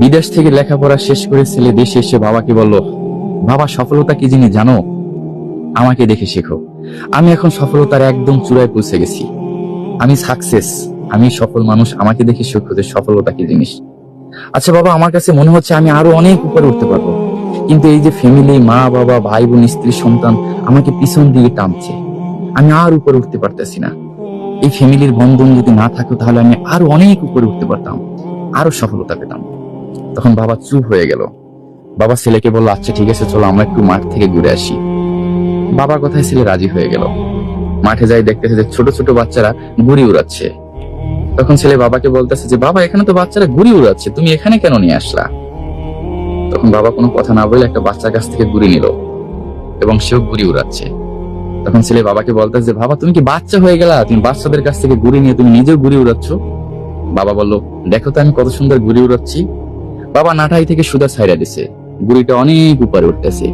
বিদেশ থেকে লেখাপড়া শেষ করে ছেলে দেশে এসে বাবাকে বলল, বাবা সফলতা কি জিনিস জানো? আমাকে দেখে শেখো। আমি এখন সফলতার একদম চূড়ায় পৌঁছে গেছি। আমি সাকসেস, আমি সফল মানুষ। আমাকে দেখে শেখো যে সফলতা কি জিনিস। আচ্ছা বাবা, আমার কাছে মনে হচ্ছে আমি আরো অনেক উপরে উঠতে পারবো, কিন্তু এই যে ফ্যামিলি, মা বাবা, ভাই বোন, স্ত্রী, সন্তান আমাকে পিছন দিকে টানছে। আমি আর উপরে উঠতে পারতেছি না। এই ফ্যামিলির বন্ধন যদি না থাকতো তাহলে আমি আরো অনেক উপরে উঠতে পারতাম, আরো সফলতা পেতাম। তখন বাবা চুপ হয়ে গেল। বাবা ছেলেকে বলল, আচ্ছা ঠিক আছে, চলো আমরা একটু মাঠ থেকে ঘুরে আসি। বাবার কথায় ছেলে রাজি হয়ে গেল। মাঠে যাই দেখতেছে যে ছোট ছোট বাচ্চারা গুড়ি উড়াচ্ছে। তখন ছেলে বাবাকে বলতেছে যে, বাবা এখানে তো বাচ্চারা গুড়ি উড়াচ্ছে, তুমি এখানে কেন নিয়ে আসলা? তখন বাবা কোনো কথা না বলে একটা বাচ্চার কাছ থেকে গুড়ি নিল এবং সেও গুড়ি উড়াচ্ছে। তখন ছেলে বাবাকে বলতেছে যে, বাবা তুমি কি বাচ্চা হয়ে গেলা? তুমি বাচ্চাদের কাছ থেকে গুড়ি নিয়ে তুমি নিজেও গুড়ি উড়াচ্ছ। বাবা বলল, দেখো তো আমি কত সুন্দর গুড়ি উড়াচ্ছি। বাবা নাটাই থেকে সুদা ছাইড়া দিছে, গুড়িটা অনেক উপরে উঠতেছে।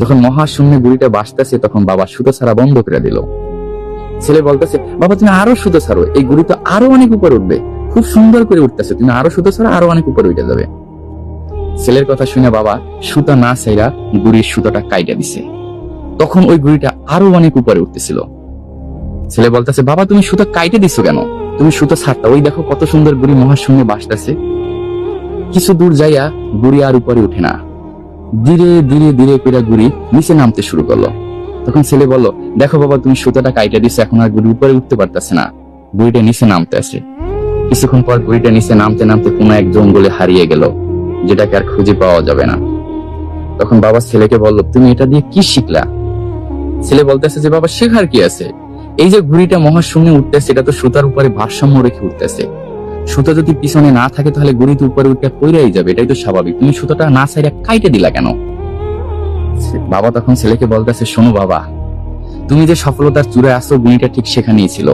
যখন মহাশূন্যে গুড়িটা বাসতেছে তখন বাবা সুতো ছাড়া বন্ধ করে দিল। ছেলে বলতেছে, বাবা তুমি আরো সুতো ছাড়ো, এই গুড়ি তো আরো অনেক উপরে উঠবে, খুব সুন্দর করে উঠতেছে, তুমি আরো সুতো ছাড়া আরো অনেক উপরে উঠে যাবে। ছেলের কথা শুনে বাবা সুতা না ছাইড়া গুড়ির সুতোটা কাইটা দিছে। তখন ওই গুড়িটা আরো অনেক উপরে উঠতেছিল। ছেলে বলতেছে, বাবা তুমি সুতো কাইটে দিছো কেন? তুমি সুতো ছাড়তা, ওই দেখো কত সুন্দর গুড়ি মহাশূন্যে বাসতেছে। কিছু দূর যাইয়া গুড়ি আর উপরে উঠে না, ধীরে ধীরে ধীরে করে গুড়ি নিচে নামতে শুরু করলো। তখন ছেলে বলল, দেখো বাবা তুমি সুতোটা কাইটা দিছো, এখন আর গুড়ি উপরে উঠতে পারতেছে না, গুড়িটা নিচে নামতে আছে। কিছুক্ষণ পর গুড়িটা নিচে নামতে নামতে কোনো এক জঙ্গলে হারিয়ে গেল, যেটাকে আর খুঁজে পাওয়া যাবে না। তখন বাবা ছেলেকে বলল, তুমি এটা দিয়ে কি শিখলা? ছেলে বলতেছে যে, বাবা শেখার কি আছে, এই যে ঘুড়িটা মহাশূন্যে উঠতেছে এটা তো সুতার উপরে ভারসাম্য রেখে উঠতেছে। সুতো যদি পিছনে না থাকে তাহলে গুড়িতে উপরে উঠে পইরাই যাবে, এটাই তো স্বাভাবিক। তুমি সুতোটা না ছাইড়া কাইটে দিলা কেন? বাবা তখন ছেলেকে বলতেছে, শোনো বাবা, তুমি যে সফলতার চূড়ায় আসো গুণিটা ঠিক সেখানেই ছিল।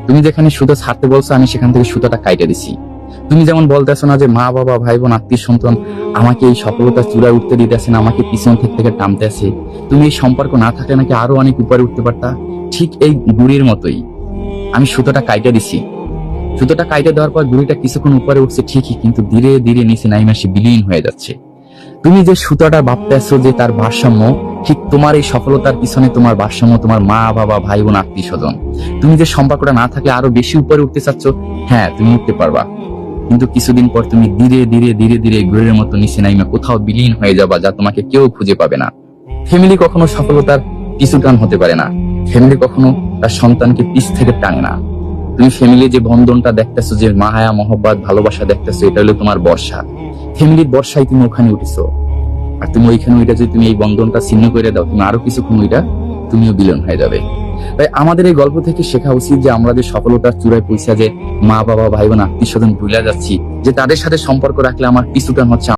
তুমি যেখানে সুতো ছাড়তে বলছো আমি সেখান থেকে সুতোটা কাইটে দিছি। তুমি যেমন বলতেছো না যে মা বাবা, ভাই বোন, আত্মীয় সন্তান আমাকে এই সফলতার চূড়ায় উঠতে দিতেছে না, আমাকে পিছন থেকে টানতে আছে, তুমি এই সম্পর্ক না থাকলে নাকি আরো অনেক উপরে উঠতে পারতা। ঠিক এই গুড়ির মতোই আমি সুতোটা কাইটে দিছি। সুতোটা কাইটে দেওয়ার পর গুড়িটা কিছুক্ষণ উপরে উঠছে ঠিকই, কিন্তু ধীরে ধীরে নিচে নাইমে আসে বিলীন হয়ে যাচ্ছে। তুমি যে সুতোটা ভাবতেছো যে তার ভারসাম্য, ঠিক তোমার এই সফলতার পিছনে তোমার ভারসাম্য তোমার মা বাবা, ভাই বোন, আত্মীয় স্বজন। তুমি যে সম্পর্কটা না থাকলে আরো বেশি উপরে উঠতে চাচ্ছ, হ্যাঁ তুমি উঠতে পারবা, কিন্তু কিছুদিন পর তুমি ধীরে ধীরে ধীরে ধীরে গুড়ের মতো নিচে নাইমে কোথাও বিলীন হয়ে যাবা, যা তোমাকে কেউ খুঁজে পাবে না। ফ্যামিলি কখনো সফলতার পিছু টান হতে পারে না, ফ্যামিলি কখনো তার সন্তানকে পিছ থেকে টানে না। তুমি ফ্যামিলি যে বন্ধনটা দেখতেছো, যে মায়া মহব্বত ভালোবাসা দেখতেছো, এটা হলো তোমার বর্ষা। ফ্যামিলির বর্ষায় তুমি ওখানে উঠেছো, আর তুমি ওইখানে ওইটা যদি তুমি এই বন্ধনটা ছিন্ন করে দাও, তুমি আরো কিছুক্ষণ ওইটা তুমিও বিলীন হয়ে যাবে। তাই আমাদের এই গল্প থেকে শেখা উচিত যে আমরা যে সফলতার চূড়ায় পৌঁছা যে মা বাবা, ভাই বোন, আত্মীয় স্বজন ভুলে যাচ্ছি, যে তাদের সাথে সম্পর্ক রাখলে আমার পিছুটান হচ্ছে